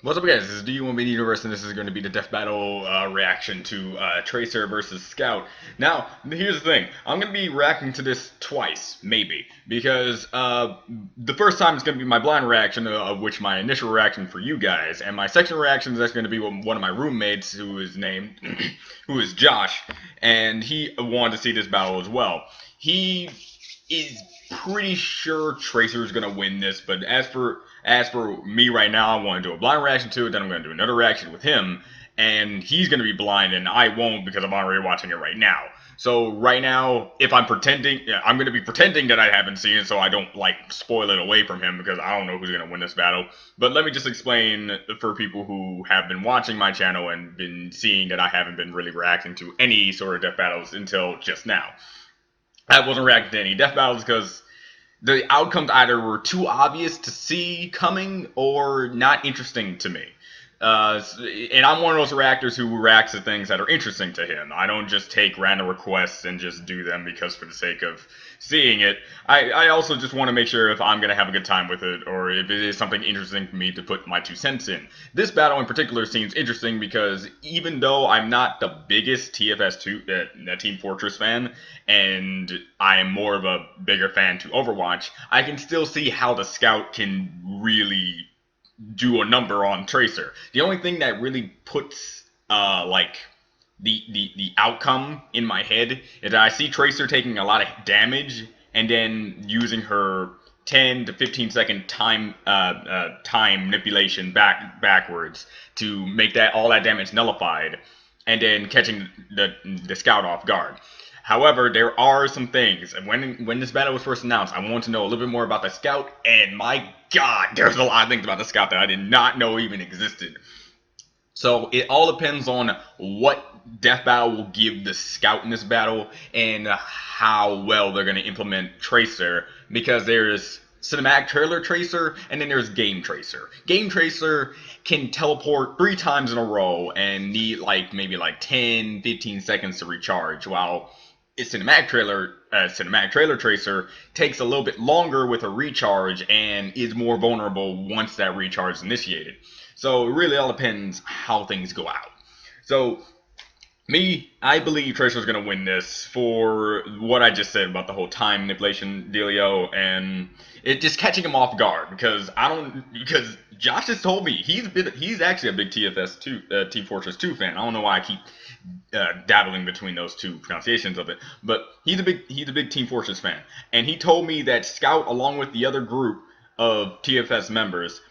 What's up, guys? This is DU1B Universe, and this is going to be the death battle reaction to Tracer versus Scout. Now, here's the thing. I'm going to be reacting to this twice, maybe, because the first time is going to be my blind reaction, of which my initial reaction for you guys, and my second reaction is actually going to be one of my roommates, who is named, who is Josh, and he wanted to see this battle as well. He is pretty sure Tracer is going to win this, but as for me right now, I want to do a blind reaction to it, then I'm going to do another reaction with him, and he's going to be blind, and I won't because I'm already watching it right now. So right now, if I'm pretending, I'm going to be pretending that I haven't seen it so I don't, spoil it away from him because I don't know who's going to win this battle. But let me just explain for people who have been watching my channel and been seeing that I haven't been really reacting to any sort of death battles until just now. I wasn't reacting to any death battles because the outcomes either were too obvious to see coming or not interesting to me. And I'm one of those reactors who reacts to things that are interesting to him. I don't just take random requests and just do them because for the sake of seeing it. I also just want to make sure if I'm going to have a good time with it or if it is something interesting for me to put my 2 cents in. This battle in particular seems interesting because even though I'm not the biggest TF2 Team Fortress fan, and I am more of a bigger fan to Overwatch, I can still see how the Scout can really do a number on Tracer. The only thing that really puts the outcome in my head is that I see Tracer taking a lot of damage and then using her 10 to 15 second time manipulation backwards to make all that damage nullified, and then catching the Scout off guard. However, there are some things, and when this battle was first announced, I wanted to know a little bit more about the Scout, and my god, there's a lot of things about the Scout that I did not know even existed. So it all depends on what death battle will give the Scout in this battle, and how well they're going to implement Tracer, because there's cinematic trailer Tracer, and then there's game Tracer. Game Tracer can teleport 3 times in a row and need maybe 10-15 seconds to recharge, while cinematic trailer Tracer takes a little bit longer with a recharge and is more vulnerable once that recharge is initiated. So it really all depends how things go out. So I believe Tracer's gonna win this for what I just said about the whole time manipulation dealio and it just catching him off guard, because Josh has told me he's actually a big TF2 Team Fortress 2 fan. I don't know why I keep dabbling between those two pronunciations of it, but he's a big Team Fortress fan, and he told me that Scout, along with the other group of TFS members,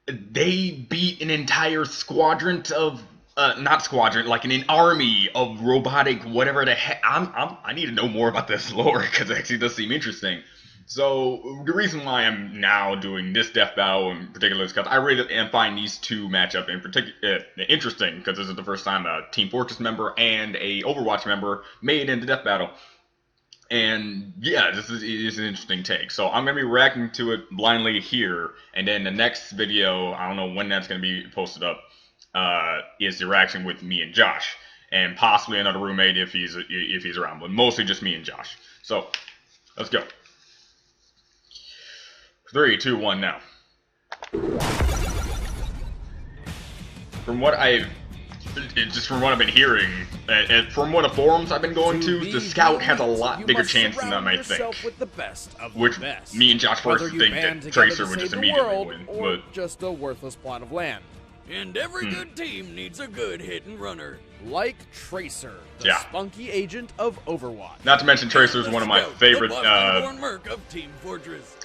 they beat an entire squadron of not squadron, an army of robotic whatever the heck. I need to know more about this lore because it actually does seem interesting. So the reason why I'm now doing this death battle in particular is because I really find these two matchup in particular interesting, because this is the first time a Team Fortress member and a Overwatch member made it into death battle. And yeah, this is an interesting take. So I'm going to be reacting to it blindly here, and then the next video, I don't know when that's going to be posted up, is the reaction with me and Josh, and possibly another roommate if he's around, but mostly just me and Josh. So let's go. 3, 2, 1, now. From what I've been hearing, and from what the forums I've been going to, the Scout has a lot bigger chance than I might think. Which me and Josh first think that Tracer would just immediately win, but just a worthless plot of land. And every good team needs a good hit and runner. Like Tracer, the spunky agent of Overwatch. Not to mention Tracer is one of my favorite Team Fortress.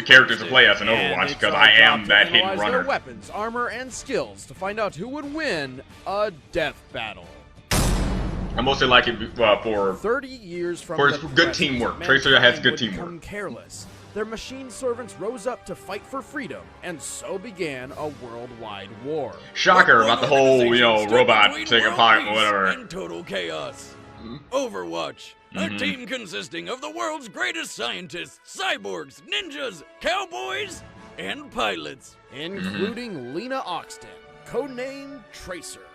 characters to play as in Overwatch, because I am that hidden runner. Their weapons, armor, and skills to find out who would win a death battle. I mostly like it for 30 years from his good teamwork. Tracer has good teamwork. Careless. Their machine servants rose up to fight for freedom, and so began a worldwide war. Shocker about the whole, robot taking apart or whatever. In total chaos. Overwatch, a team consisting of the world's greatest scientists, cyborgs, ninjas, cowboys, and pilots. Including Lena Oxton, codenamed Tracer.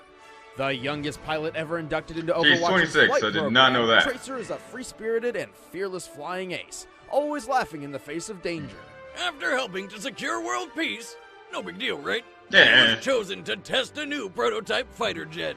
The youngest pilot ever inducted into Overwatch's She's 26, I did not know that. Tracer is a free-spirited and fearless flying ace, always laughing in the face of danger. After helping to secure world peace, No big deal, right? Yeah. She was chosen to test a new prototype fighter jet,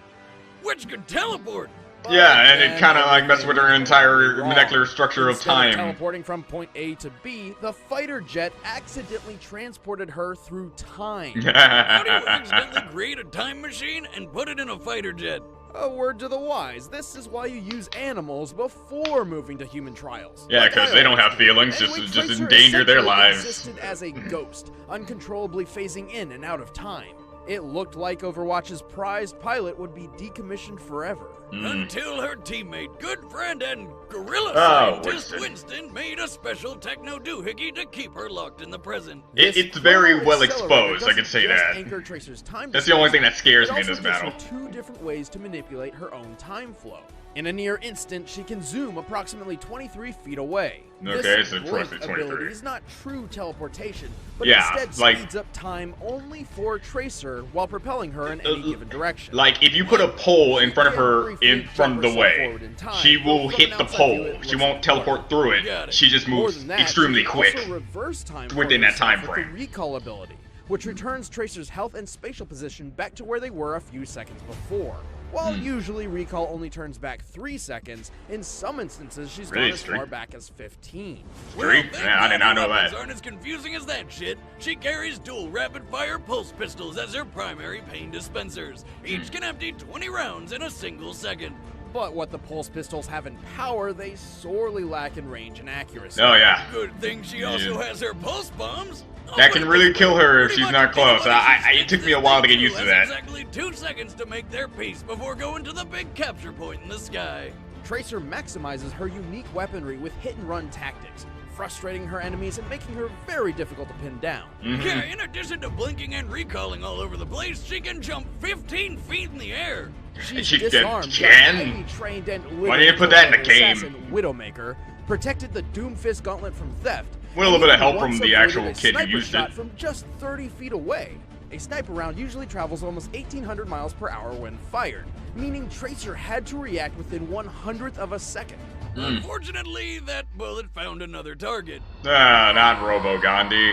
which could teleport. Yeah, and it kind of like messed with her entire molecular structure of Instead time. teleporting from point A to B, the fighter jet accidentally transported her through time. How do you accidentally create a time machine and put it in a fighter jet? A word to the wise, this is why you use animals before moving to human trials. Yeah, Like because I they don't always have do. feelings, Anyway, just Tracer endanger their essentially lives. existed as a ghost, uncontrollably phasing in and out of time. It looked like Overwatch's prized pilot would be decommissioned forever. Until her teammate, good friend, and gorilla Oh, scientist Winston. Winston made a special techno doohickey to keep her locked in the present. It's very Chrono well Accelerator exposed, I can doesn't say just that. anchor Tracer's time That's the only thing decisions, that scares it me in also this gives battle. her 2 different ways to manipulate her own time flow. In a near instant, she can zoom approximately 23 feet away. Okay, This so blink approximately 23. ability is not true teleportation, but Yeah, instead like- speeds up time only for Tracer while propelling her in any given direction. Like, if you put a pole in front of her Briefly in from jump the herself way, forward in time, she but will from hit an the outside pole. view, it She looks won't like teleport through it. Got it. She just More moves than that, extremely she can quick. also reverse time within that time with the frame. recall ability, which returns Tracer's health and spatial position back to where they were a few seconds before. While usually recall only turns back 3 seconds, in some instances she's Really, gone as Streak? far back as 15. Streak? Well, thank Yeah, I did God not her know weapons that. aren't as confusing as that shit. She carries dual rapid-fire pulse pistols as her primary pain dispensers. Each can empty 20 rounds in a single second. But what the pulse pistols have in power, they sorely lack in range and accuracy. Oh yeah, Good thing she also Yeah. has her pulse bombs. That can really kill her if Pretty she's much not close. anybody she It sticks took me a this while to thing get used to has that. Exactly 2 seconds to make their peace before going to the big capture point in the sky. Tracer maximizes her unique weaponry with hit-and-run tactics, frustrating her enemies and making her very difficult to pin down. Yeah, in addition to blinking and recalling all over the place, she can jump 15 feet in the air. She's She disarmed the can? highly trained and Why didn't you put that in the game? assassin Widowmaker, protected the Doomfist gauntlet from theft, With a little bit of and help once from the avoided actual a kid who sniper used shot it. from just 30 feet away. A sniper round usually travels almost 1,800 miles per hour when fired, meaning Tracer had to react within 1/100th of a second. Unfortunately, that bullet found another target. Not Robo Gandhi.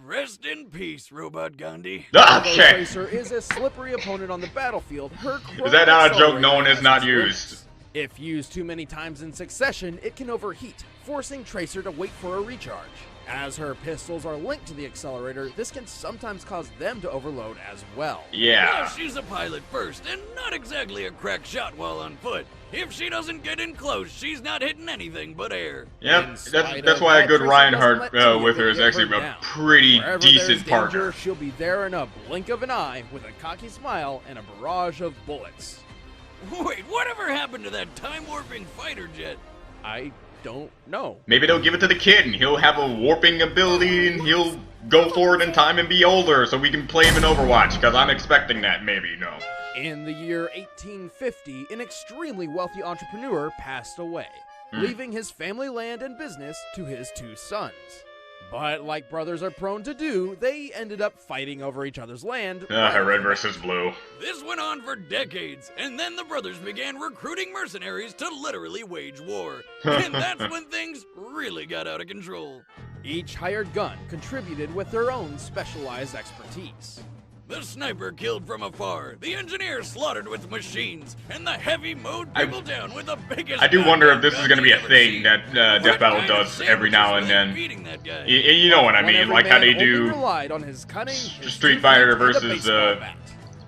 Rest in peace, Robot Gandhi. Although Okay. Tracer is a slippery opponent on the battlefield, her Is that not a joke Accelerator no one has has not its used? limits. If used too many times in succession, it can overheat, forcing Tracer to wait for a recharge. As her pistols are linked to the accelerator, this can sometimes cause them to overload as well. Well, Yeah. she's a pilot first, and not exactly a crack shot while on foot. If she doesn't get in close, she's not hitting anything but air. Yep, In that's spite that's of why a that, good Tracer Reinhardt doesn't let with her is anything actually get her a down. pretty Wherever there's decent danger, partner. she'll be there in a blink of an eye with a cocky smile and a barrage of bullets. Wait, whatever happened to that time-warping fighter jet? I don't know. Maybe they'll give it to the kid and he'll have a warping ability and he'll go forward in time and be older so we can play him in Overwatch, because I'm expecting that, maybe, no. In the year 1850, an extremely wealthy entrepreneur passed away, leaving his family land and business to his 2 sons. But like brothers are prone to do, they ended up fighting over each other's land. Red versus blue. This went on for decades, and then the brothers began recruiting mercenaries to literally wage war. And that's when things really got out of control. Each hired gun contributed with their own specialized expertise. The sniper killed from afar, the engineer slaughtered with machines, and the heavy mowed people down with the biggest. I do wonder if this is gun going to be a you've ever thing seen. that What Death Battle kind of does every now and sandwich was then. feeding that guy? You know what I When mean, every like how man they only do relied on his cunning, his Street 2 Fighter feet, and a versus, baseball bat.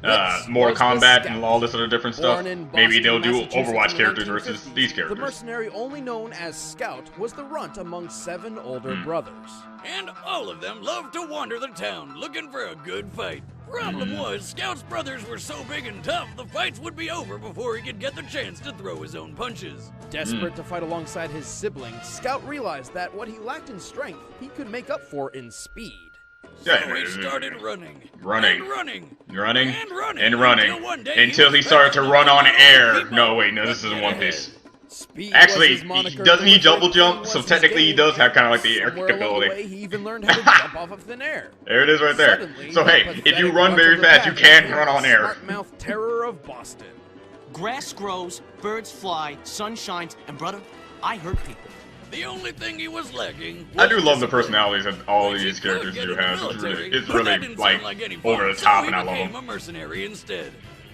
This Mortal was the Kombat Scout. and all this other different stuff. Born in Maybe Boston, they'll do Massachusetts Overwatch in the characters versus 1950s, these The characters. mercenary only known as Scout was the runt among 7 older Hmm. brothers. And all of them loved to wander the town looking for a good fight. Problem Hmm. was, Scout's brothers were so big and tough, the fights would be over before he could get the chance to throw his own punches. Desperate to fight alongside his siblings, Scout realized that what he lacked in strength, he could make up for in speed. So he started running. Running. And running. Running And running. and running Until one day until he was started to fast run enough on to know air. people No, wait, no, this would isn't get One ahead. Piece. Speed Actually, was his moniker, doesn't he which double everything jump? was So his technically he game, does have and kind of like the air somewhere kick along the ability. way, he even learned how to jump off of thin air. There it is right there. Suddenly, So the hey, if you pathetic run runt very of the fast, you pack can became run on the air. smart-mouth terror of Boston. Grass grows, birds fly, sun shines, and brother, I hurt people. The only thing he was lacking I was do love the discipline, personalities that all which he these could characters get do in the have. military, It's but that really didn't like sound like any fun, over the so top, he and I love became them. a mercenary instead.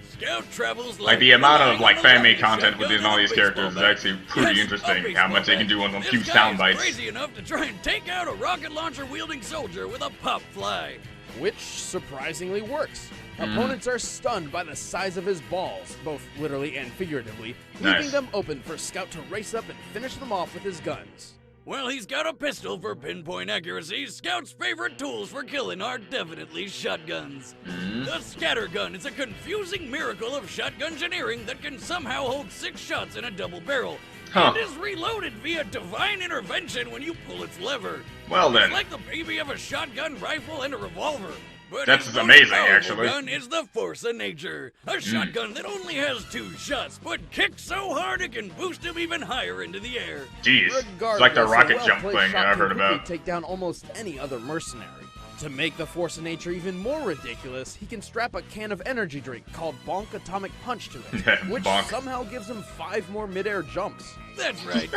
Scout travels Like the amount of like fan made content with within all these characters is actually pretty interesting. How much they can do on a few sound bites. Crazy enough to try and take out a rocket launcher wielding soldier with a pop fly. Which surprisingly works. Opponents are stunned by the size of his balls, both literally and figuratively, leaving Nice. them open for Scout to race up and finish them off with his guns. Well, he's got a pistol for pinpoint accuracy. Scout's favorite tools for killing are definitely shotguns. The scatter gun is a confusing miracle of shotgun engineering that can somehow hold 6 shots in a double barrel. Huh. And is reloaded via divine intervention when you pull its lever. Well then. It's like the baby of a shotgun rifle and a revolver. But That's his most amazing, powerful actually. gun is the force of nature. A shotgun that only has 2 shots, but kicks so hard it can boost him even higher into the air. Jeez. It's Regardless, like the a rocket jump well-placed thing shot I've can heard quickly about. take down almost any other mercenary. To make the force of nature even more ridiculous, he can strap a can of energy drink called Bonk Atomic Punch to it, which Bonk. somehow gives him 5 more midair jumps. That's right.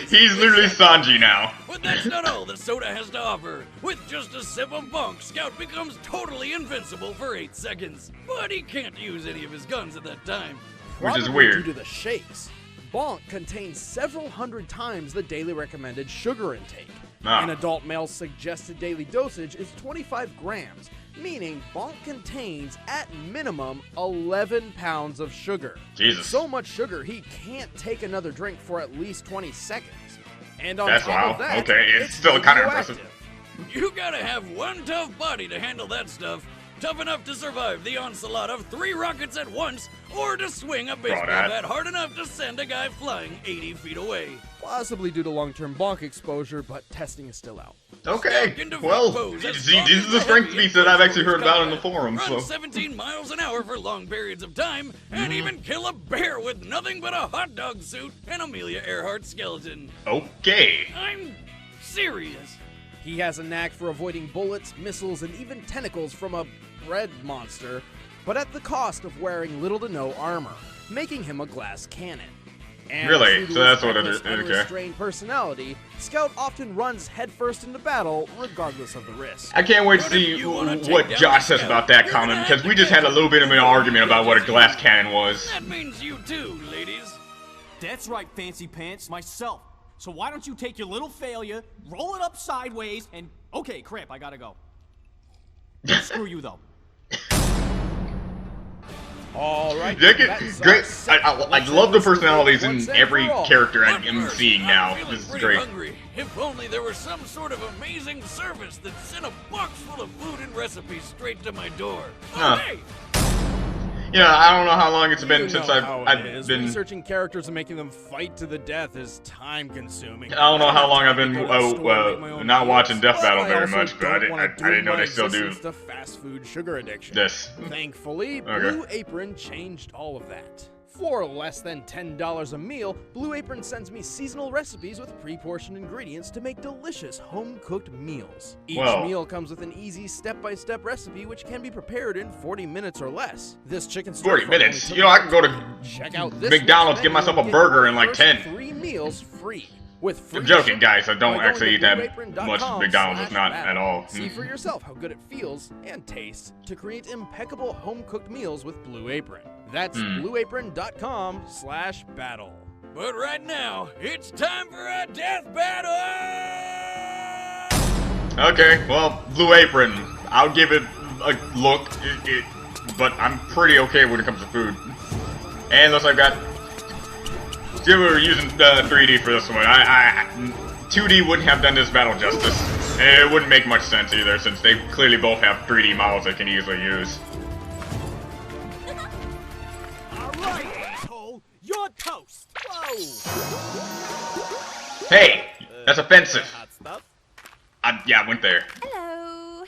He's literally Sanji now. But that's not all the soda has to offer. With just a sip of Bonk, Scout becomes totally invincible for 8 seconds. But he can't use any of his guns at that time. Which is Probably weird. due to the shakes. Bonk contains several hundred times the daily recommended sugar intake. Ah. An adult male's suggested daily dosage is 25 grams, meaning Bonk contains, at minimum, 11 pounds of sugar. Jesus. So much sugar he can't take another drink for at least 20 seconds. And on That's top wow. of that, Okay, it's still kinda impressive. radioactive. You gotta have one tough body to handle that stuff. Tough enough to survive the onslaught of 3 rockets at once, or to swing a baseball that. bat hard enough to send a guy flying 80 feet away. Possibly due to long-term Bonk exposure, but testing is still out. Okay. Scout can defeat Well, foes as see, strong this as is the the strength heavy feats that I've actually infantry heard about in the combat, forums. Run So 17 miles an hour for long periods of time, and even kill a bear with nothing but a hot dog suit and Amelia Earhart skeleton. okay. I'm serious. He has a knack for avoiding bullets, missiles, and even tentacles from a bread monster, but at the cost of wearing little to no armor, making him a glass cannon. And Really? true to So his that's what it reckless, is, okay. unrestrained personality, Scout often runs headfirst into battle, regardless of the risk. I can't wait to But see if you wanna take what down Josh the says Scout, about that you're comment, gonna because have we to just had a catch little bit of an him. argument about what a glass cannon was. That means you too, ladies. That's right, Fancy Pants, myself. So why don't you take your little failure, roll it up sideways, and... Okay, crap, I gotta go. Screw you, though. All right, Great. that's our set. I Let's love the end this personalities debate in once and every for all. character But I'm first, seeing I'm now. feeling This is pretty great. hungry. If only there was some sort of amazing service that sent a box full of food and recipes straight to my door. Oh, Huh. hey! Yeah, I don't know how long it's been You since know how it I've is. been. Researching characters and making them fight to the death is time-consuming. I don't know how long I've been Go to the store and make my own not meals, watching Death but Battle I very also much, but I don't wanna didn't know doom they my still do existence to fast food sugar addiction. this. Thankfully, Okay. Blue Apron changed all of that. For less than $10 a meal, Blue Apron sends me seasonal recipes with pre-portioned ingredients to make delicious home-cooked meals. Each Whoa. meal comes with an easy step-by-step recipe which can be prepared in 40 minutes or less. This chicken 40 stir-fry minutes? only You know, I can go to took- Check out this McDonald's, week's get myself a menu, burger get in like your 10. 3 meals free. With free I'm joking, shipping guys. I don't by going actually to eat that blueapron.com/battle. much McDonald's. It's not at all. See for yourself how good it feels and tastes to create impeccable home-cooked meals with Blue Apron. That's blueapron.com/battle. But right now, it's time for a death battle! Okay, well, Blue Apron. I'll give it a look, but I'm pretty okay when it comes to food. And looks like I've got. See, we were using 3D for this one. 2D wouldn't have done this battle justice. And it wouldn't make much sense either, since they clearly both have 3D models they can easily use. All right, asshole, you're toast. Whoa. Hey, that's offensive. Hot stuff. Yeah, I went there. Hello.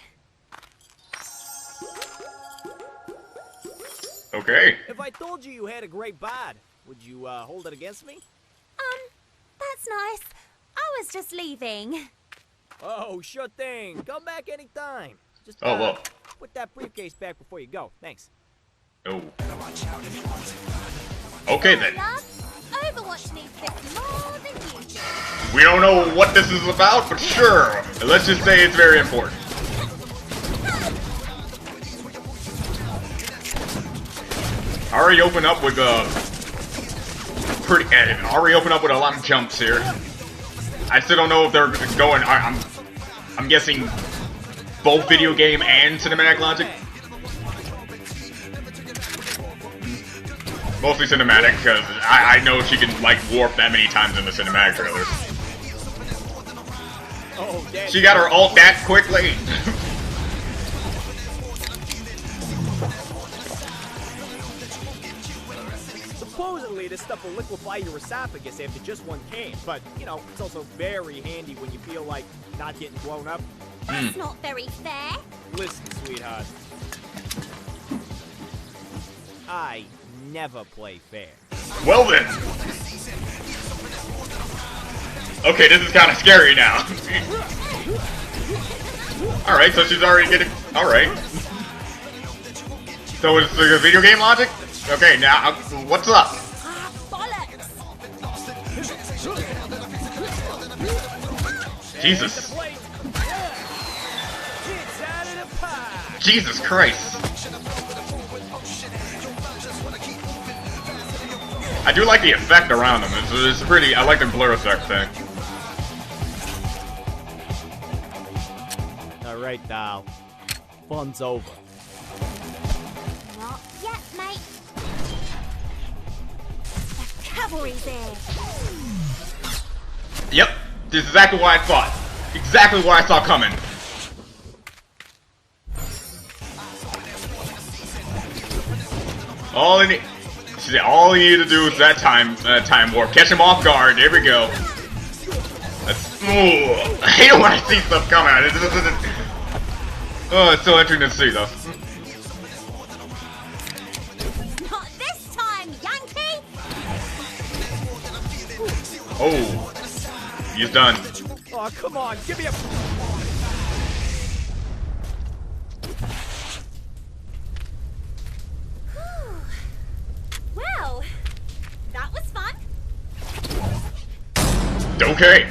Okay. If I told you you had a great bod, would you hold it against me? That's nice. I was just leaving. Oh, sure thing. Come back anytime. Just Oh, well. put that briefcase back before you go. Thanks. Oh. Okay then. Love? Overwatch needs this more than you do. We don't know what this is about, but sure. Let's just say it's very important. Already open up with already open up with a lot of jumps here. I still don't know if they're going. I'm guessing both video game and cinematic logic. Mostly cinematic, because I know she can like warp that many times in the cinematic trailers. Oh, She got her ult that quickly. Supposedly, this stuff will liquefy your esophagus after just one can, but, you know, it's also very handy when you feel like not getting blown up. That's not very fair. Listen, sweetheart. I never play fair. Well then. Okay, this is kind of scary now. Alright, so she's already getting... Alright. So it's the video game logic? Okay, now, what's up? Ah, bollocks. Jesus. It's out of the pie. Jesus Christ. I do like the effect around them. It's pretty... I like the blur effect thing. Alright, doll. Fun's over. Not yet, mate. The cavalry's there. Yep, this is exactly what I thought. Exactly what I saw coming. All you need to do is that time warp. Catch him off guard. There we go. Ooh, I hate it when I see stuff coming. Oh, it's so interesting to see though. Not this time, Yankee. Oh, he's done. Oh, come on, give me a... Well, that was fun. Okay.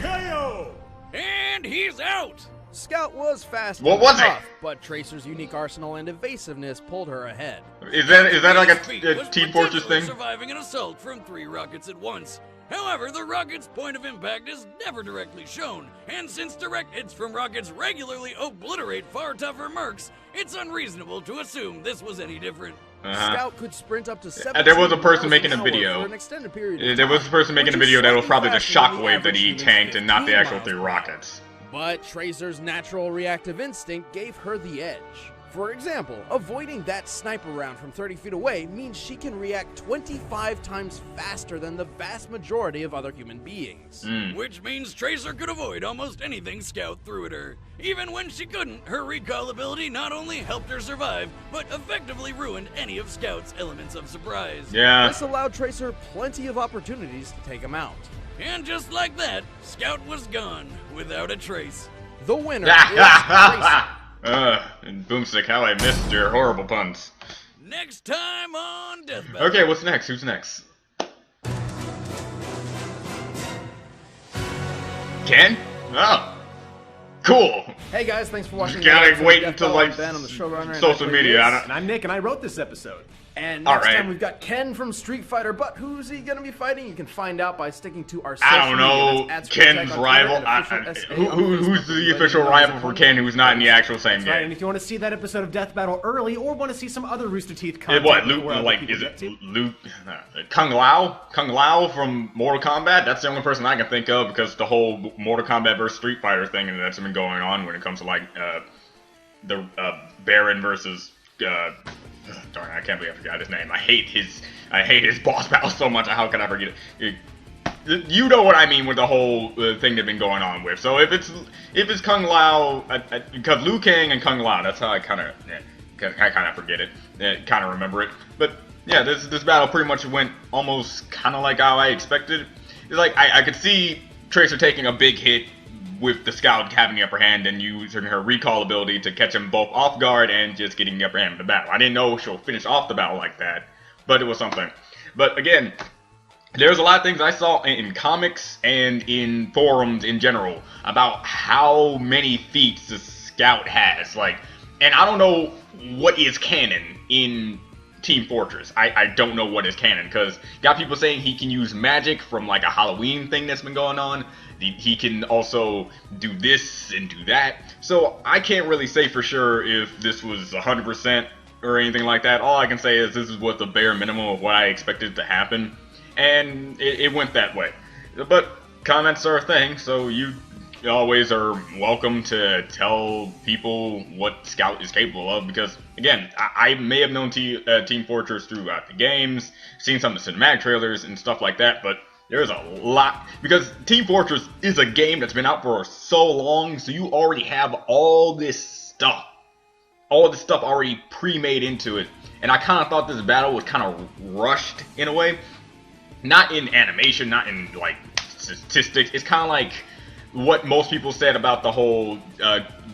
And he's out! Scout was fast What and was it? tough, but Tracer's unique arsenal and evasiveness pulled her ahead. Is that like Speed a was Team Fortress potentially thing? surviving an assault from 3 rockets at once. However, the rocket's point of impact is never directly shown, and since direct hits from rockets regularly obliterate far tougher mercs, it's unreasonable to assume this was any different. Scout could sprint up to 17 There was a person miles making an a hour video. for an extended period of There was a time, person making a which is video that was slightly probably the faster than the shockwave that he average tanked and not the 15 actual miles 3 per hour. rockets. But Tracer's natural reactive instinct gave her the edge. For example, avoiding that sniper round from 30 feet away means she can react 25 times faster than the vast majority of other human beings. Which means Tracer could avoid almost anything Scout threw at her. Even when she couldn't, her recall ability not only helped her survive, but effectively ruined any of Scout's elements of surprise. Yeah. This allowed Tracer plenty of opportunities to take him out. And just like that, Scout was gone, without a trace. The winner is Tracer. And Boomstick, how I missed your horrible puns. Next time on Death Battle. Okay, what's next? Who's next? Ken? Oh. Cool. Hey guys, thanks for watching. Gotta the wait Death until Battle. like I'm Ben, I'm the showrunner, and social I play media. Liz. I don't, And I'm Nick, and I wrote this episode. And next Alright. time we've got Ken from Street Fighter, but who's he gonna be fighting? You can find out by sticking to our I social don't know. media. That's @StreetTech Ken's on rival. Twitter and official SA Who's on Facebook. the official rival for Ken who's not in the actual same Right, and game? if you want to see that episode of Death Battle early, or want to see some other Rooster Teeth content, What, Luke, before other like, people is get it to- Luke, Kung Lao? Kung Lao from Mortal Kombat? That's the only person I can think of because the whole Mortal Kombat versus Street Fighter thing that's been going on when it comes to, like, the Baron versus, darn, I can't believe I forgot his name. I hate his boss battle so much, how could I forget it? You know what I mean with the whole thing they've been going on with. So if it's Kung Lao, because Liu Kang and Kung Lao, that's how I kind of forget it, kind of remember it. But yeah, this battle pretty much went almost kind of like how I expected. It's like I could see Tracer taking a big hit with the Scout having the upper hand and using her recall ability to catch them both off guard and just getting the upper hand in the battle. I didn't know she'll finish off the battle like that, but it was something. But again, there's a lot of things I saw in comics and in forums in general about how many feats the Scout has. Like, and I don't know what is canon in Team Fortress. I don't know what is canon, because got people saying he can use magic from like a Halloween thing that's been going on. He can also do this and do that. So I can't really say for sure if this was 100% or anything like that. All I can say is this is what the bare minimum of what I expected to happen. And it went that way. But comments are a thing, so you always are welcome to tell people what Scout is capable of, because, again, I may have known Team Fortress throughout the games, seen some of the cinematic trailers and stuff like that, but there's a lot, because Team Fortress is a game that's been out for so long, so you already have all this stuff already pre-made into it, and I kind of thought this battle was kind of rushed in a way. Not in animation, not in, like, statistics. It's kind of like what most people said about the whole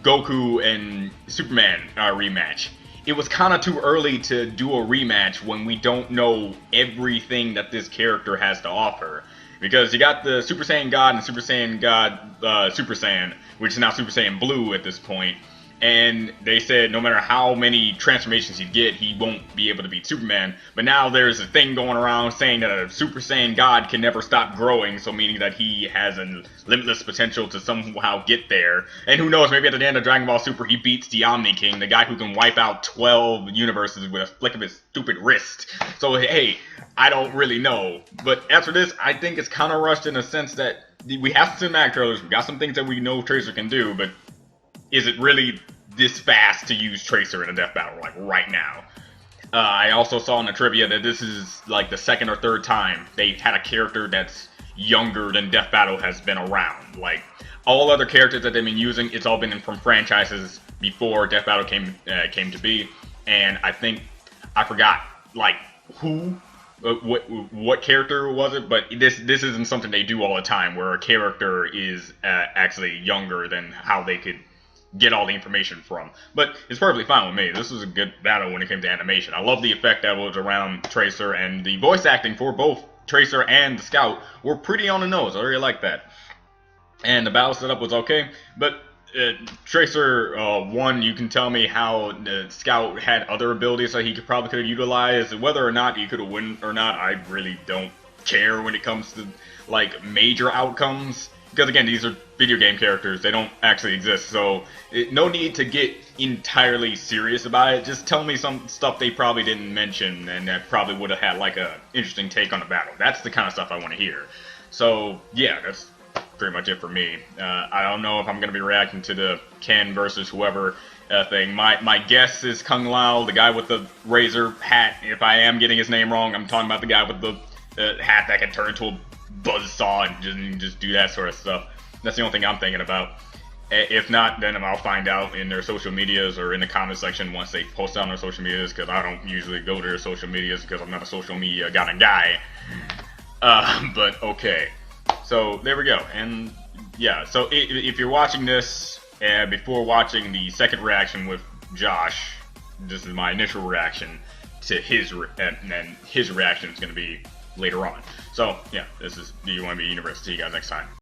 Goku and Superman rematch. It was kind of too early to do a rematch when we don't know everything that this character has to offer. Because you got the Super Saiyan God and Super Saiyan God Super Saiyan, which is now Super Saiyan Blue at this point. And they said no matter how many transformations you get, he won't be able to beat Superman. But now there's a thing going around saying that a Super Saiyan God can never stop growing, so meaning that he has a limitless potential to somehow get there. And who knows, maybe at the end of Dragon Ball Super, he beats the Omni King, the guy who can wipe out 12 universes with a flick of his stupid wrist. So hey, I don't really know. But after this, I think it's kind of rushed in a sense that we have some cinematic trailers, we got some things that we know Tracer can do, but is it really this fast to use Tracer in a death battle, like, right now? I also saw in the trivia that this is, like, the second or third time they've had a character that's younger than Death Battle has been around. Like, all other characters that they've been using, it's all been from franchises before Death Battle came to be, and I think, I forgot, like, who, what character was it, but this isn't something they do all the time, where a character is actually younger than how they could get all the information from. But it's perfectly fine with me. This was a good battle when it came to animation. I love the effect that was around Tracer, and the voice acting for both Tracer and the Scout were pretty on the nose. I really like that. And the battle setup was okay, but Tracer, one, you can tell me how the Scout had other abilities that he probably could have utilized. Whether or not he could have won or not, I really don't care when it comes to, like, major outcomes. Because, again, these are video game characters. They don't actually exist. So, no need to get entirely serious about it. Just tell me some stuff they probably didn't mention and that probably would have had, like, a interesting take on the battle. That's the kind of stuff I want to hear. So, yeah, that's pretty much it for me. I don't know if I'm going to be reacting to the Ken versus whoever thing. My guess is Kung Lao, the guy with the razor hat. If I am getting his name wrong, I'm talking about the guy with the hat that can turn into a buzzsaw and just do that sort of stuff. That's the only thing I'm thinking about. If not, then I'll find out in their social medias or in the comment section once they post it on their social medias, because I don't usually go to their social medias because I'm not a social media kind of guy. But okay. So there we go. And yeah, so if you're watching this before watching the second reaction with Josh, this is my initial reaction to his, and then his reaction is going to be later on. So yeah, this is Do You Want to Be Universe? See you guys next time.